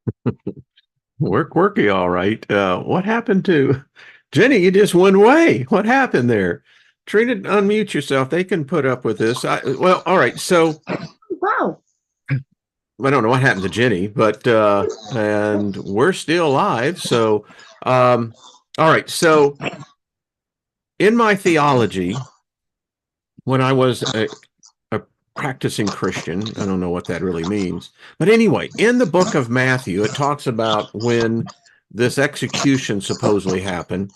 We're quirky, all right. What happened to Jenny? You just went away. What happened there? Trina, unmute yourself. They can put up with this. Well, all right. So Wow. I don't know what happened to Jenny, but and we're still alive. So, all right. So in my theology, when I was a practicing Christian, I don't know what that really means, but anyway, in the book of Matthew, it talks about when this execution supposedly happened,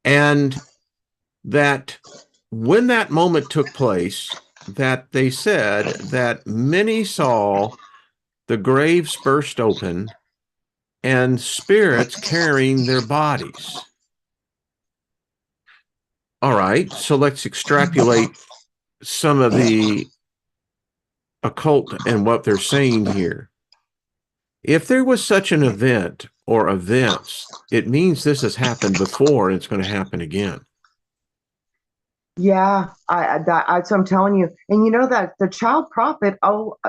and that when that moment took place, that they said that many saw the graves burst open and spirits carrying their bodies. All right, so let's extrapolate some of the occult and what they're saying here. If there was such an event or events, it means this has happened before and it's going to happen again. Yeah, that's what I'm telling you. And you know that the child prophet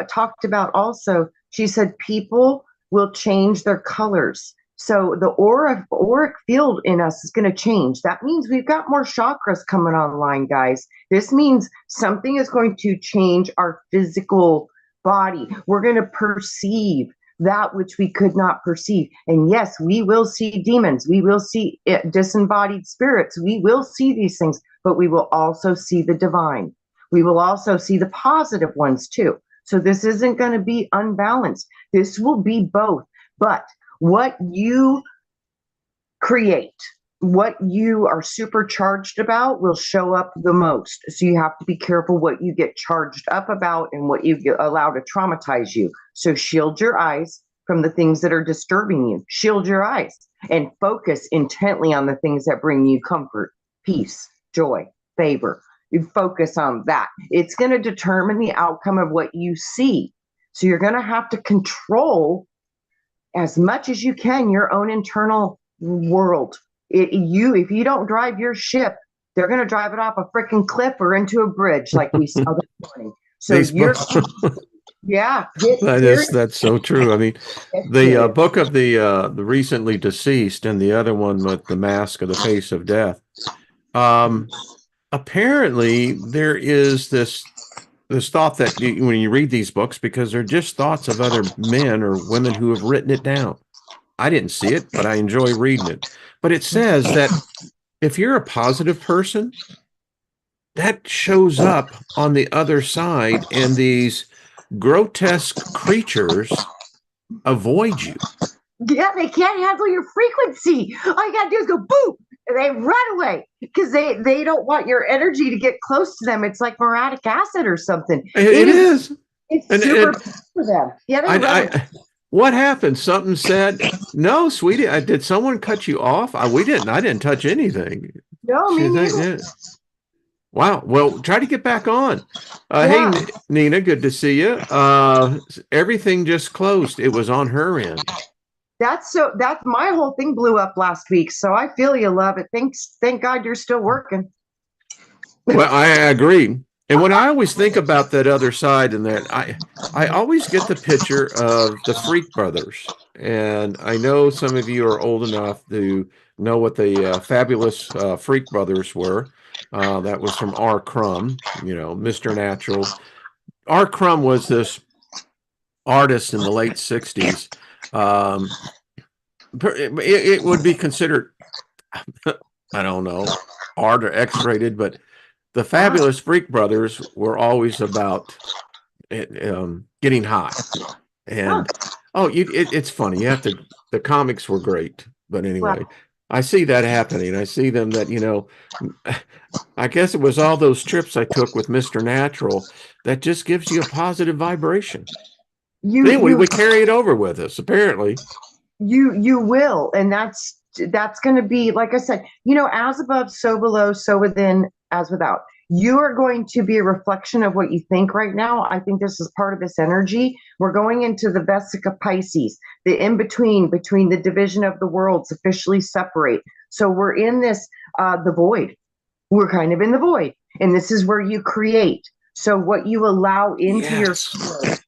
talked about also. She said people will change their colors. So the auric field in us is going to change. That means we've got more chakras coming online, guys. This means something is going to change our physical body. We're going to perceive that which we could not perceive. And yes, we will see demons. We will see disembodied spirits. We will see these things, but we will also see the divine. We will also see the positive ones too. So this isn't going to be unbalanced. This will be both. But what you create, what you are supercharged about will show up the most. So you have to be careful what you get charged up about and what you allow to traumatize you. So shield your eyes from the things that are disturbing you. Shield your eyes and focus intently on the things that bring you comfort, peace, joy, favor. You focus on that. It's going to determine the outcome of what you see. So you're going to have to control as much as you can your own internal world. If you don't drive your ship, they're going to drive it off a freaking cliff or into a bridge like we saw this morning. So yeah, that's so true. I mean, the book of the recently deceased and the other one with the mask of the face of death. Apparently there is this thought that when you read these books, because they're just thoughts of other men or women who have written it down. I didn't see it, but I enjoy reading it. But it says that if you're a positive person, that shows up on the other side, and these grotesque creatures avoid you. Yeah, they can't handle your frequency. All you gotta do is go boom, and they run away because they don't want your energy to get close to them. It's like muriatic acid or something. It is. It's super for them. Yeah, they run. What happened? Something said, "No, sweetie, did someone cut you off?" We didn't. I didn't touch anything. No, me neither. Yeah. Wow. Well, try to get back on. Hey, Nina, good to see you. Everything just closed. It was on her end. That's my whole thing blew up last week. So I feel you, love it. Thank God you're still working. Well, I agree. And when I always think about that other side, and that I always get the picture of the Freak Brothers. And I know some of you are old enough to know what the fabulous Freak Brothers were. That was from R. Crumb, Mr. Natural. R. Crumb was this artist in the late 60s. It would be considered, I don't know, art or X-rated, but the fabulous Freak Brothers were always about getting high. And it's funny. The comics were great, but anyway, I see that happening. I see them that, I guess it was all those trips I took with Mr. Natural that just gives you a positive vibration. We carry it over with us, apparently. You will, and that's going to be, like I said, as above, so below, so within, as without. You are going to be a reflection of what you think right now. I think this is part of this energy. We're going into the Vesica Pisces, the in-between, between the division of the worlds officially separate. So we're in this, the void. We're kind of in the void, and this is where you create. So what you allow into your field,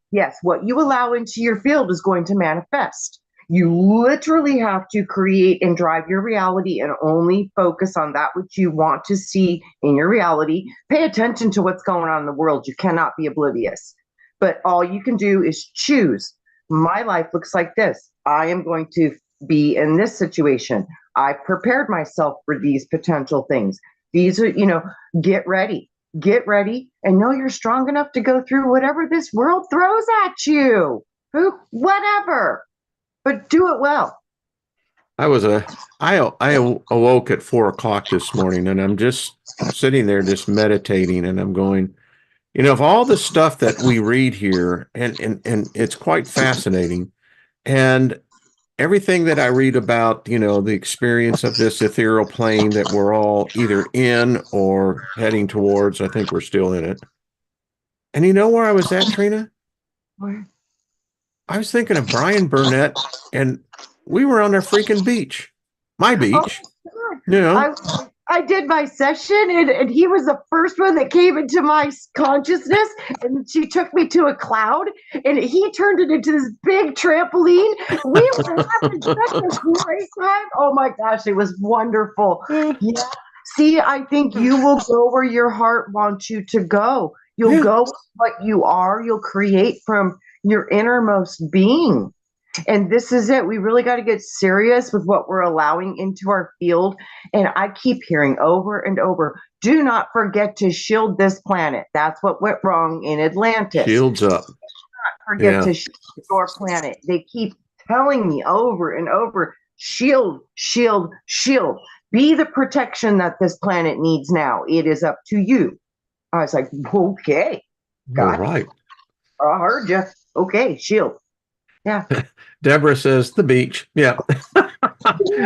what you allow into your field is going to manifest. You literally have to create and drive your reality and only focus on that which you want to see in your reality. Pay attention to what's going on in the world. You cannot be oblivious. But all you can do is choose. My life looks like this. I am going to be in this situation. I prepared myself for these potential things. These are, get ready. Get ready and know you're strong enough to go through whatever this world throws at you. Whatever. But do it well. I awoke at 4:00 this morning, and I'm just sitting there just meditating, and I'm going, of all the stuff that we read here, and it's quite fascinating, and everything that I read about, the experience of this ethereal plane that we're all either in or heading towards. I think we're still in it. And you know where I was at, Trina? Where? I was thinking of Brian Burnett, and we were on a freaking beach. My beach. I did my session, and he was the first one that came into my consciousness, and she took me to a cloud, and he turned it into this big trampoline. We were having such a great time. Oh my gosh, it was wonderful. Yeah. See, I think you will go where your heart wants you to go. You'll go with what you are. You'll create from your innermost being. And this is it. We really got to get serious with what we're allowing into our field. And I keep hearing over and over, do not forget to shield this planet. That's what went wrong in Atlantis. Shields up. Do not forget to shield your planet. They keep telling me over and over, shield, shield, shield. Be the protection that this planet needs now. It is up to you. I was like, okay. Got it. Right. I heard you. Okay, shield. Yeah. Deborah says the beach. Yeah.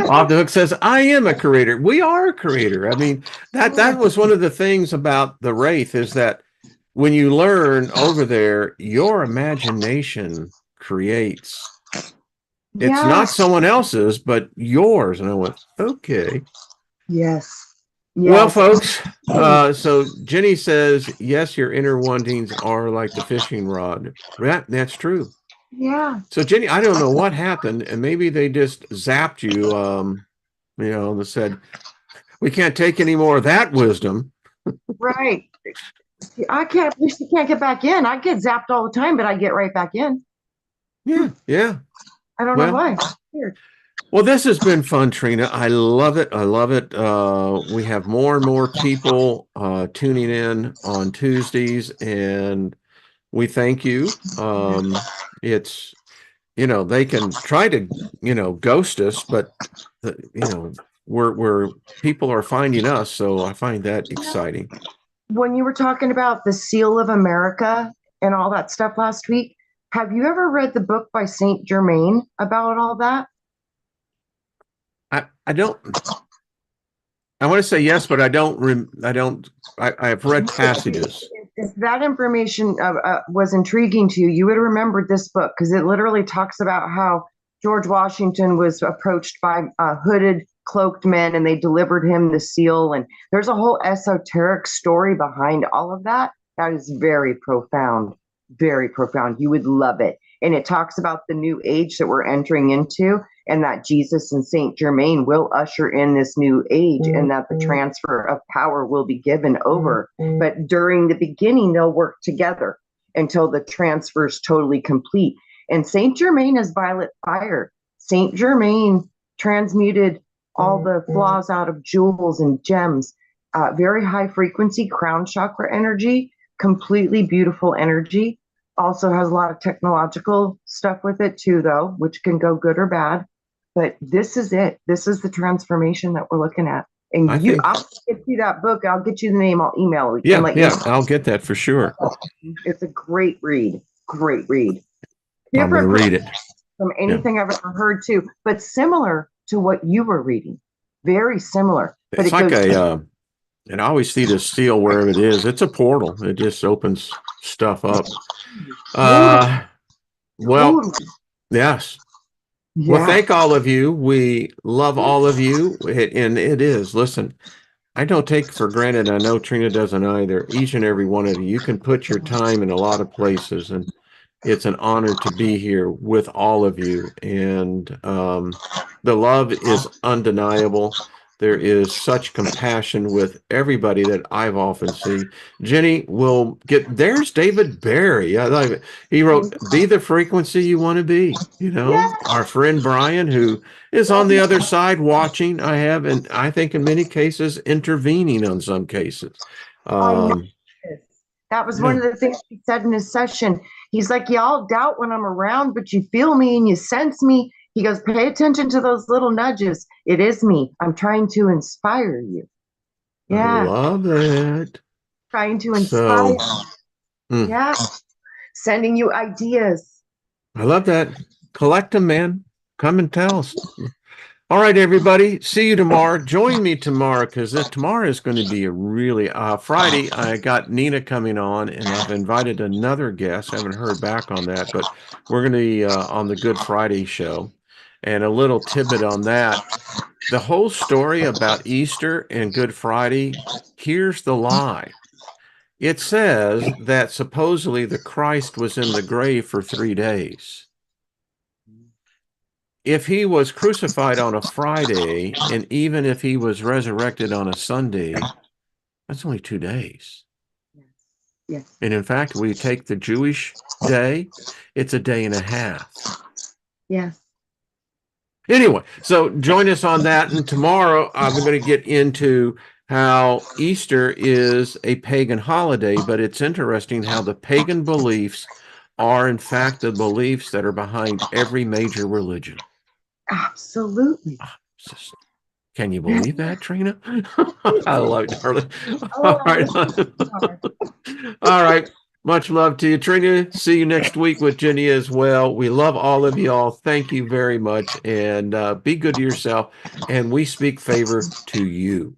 Off the Hook says, I am a creator. We are a creator. I mean, that was one of the things about the Wraith is that when you learn over there, your imagination creates. It's not Yes. someone else's, but yours. And I went, okay. Yes. Well, Yes. folks, so Jenny says, yes, your inner wantings are like the fishing rod. That's true. Yeah. So Jenny, I don't know what happened, and maybe they just zapped you, and said, we can't take any more of that wisdom. Right. I can't. You can't get back in. I get zapped all the time, but I get right back in. Yeah, yeah. I don't know Well, why. Weird. well, this has been fun, Trina. I love it. I love it. We have more and more people tuning in on Tuesdays, and we thank you. It's they can try to ghost us, but we're people are finding us, so I find that exciting. When you were talking about the Seal of America and all that stuff last week, have you ever read the book by Saint Germain about all that? I don't. I want to say yes, but I don't. I've read passages. If that information was intriguing to you, you would remember this book because it literally talks about how George Washington was approached by hooded, cloaked men and they delivered him the seal. And there's a whole esoteric story behind all of that. That is very profound, very profound. You would love it. And it talks about the new age that we're entering into and that Jesus and Saint Germain will usher in this new age and that the transfer of power will be given over. But during the beginning, they'll work together until the transfer is totally complete. And Saint Germain is violet fire. Saint Germain transmuted all the flaws out of jewels and gems, very high frequency crown chakra energy, completely beautiful energy. Also has a lot of technological stuff with it too, though, which can go good or bad. But this is it. This is the transformation that we're looking at. And I'll get you that book. I'll get you the name. I'll email it. Yeah, I'll get that for sure. It's a great read. Great read. I'm going to read it. From anything I've ever heard too, but similar to what you were reading. Very similar. But it's like and I always see this seal wherever it is. It's a portal. It just opens stuff up. Well, yes. Yeah. Well, thank all of you. We love all of you. And it is, listen, I don't take for granted. I know Trina doesn't either. Each and every one of you, you can put your time in a lot of places, and it's an honor to be here with all of you. And the love is undeniable. There is such compassion with everybody that I've often seen. Jenny will there's David Barry. I like it. He wrote, be the frequency you want to be. Our friend Brian, who is on the other side watching, and I think in many cases intervening on some cases. That was one of the things he said in his session. He's like, y'all doubt when I'm around, but you feel me and you sense me. He goes, pay attention to those little nudges. It is me. I'm trying to inspire you. Yeah. I love it. Trying to inspire. Yeah. Sending you ideas. I love that. Collect them, man. Come and tell us. All right, everybody. See you tomorrow. Join me tomorrow because tomorrow is going to be a really Friday. I got Nina coming on, and I've invited another guest. I haven't heard back on that, but we're going to be on the Good Friday show. And a little tidbit on that. The whole story about Easter and Good Friday, here's the lie. It says that supposedly the Christ was in the grave for 3 days. If he was crucified on a Friday, and even if he was resurrected on a Sunday, that's only 2 days. Yes. And in fact, we take the Jewish day, it's a day and a half. Yes. Anyway, so join us on that. And tomorrow I'm going to get into how Easter is a pagan holiday, but it's interesting how the pagan beliefs are, in fact, the beliefs that are behind every major religion. Absolutely. Can you believe that, Trina? I love it, darling. All right. All right. Much love to you, Trina. See you next week with Jenny as well. We love all of y'all. Thank you very much, and be good to yourself. And we speak favor to you.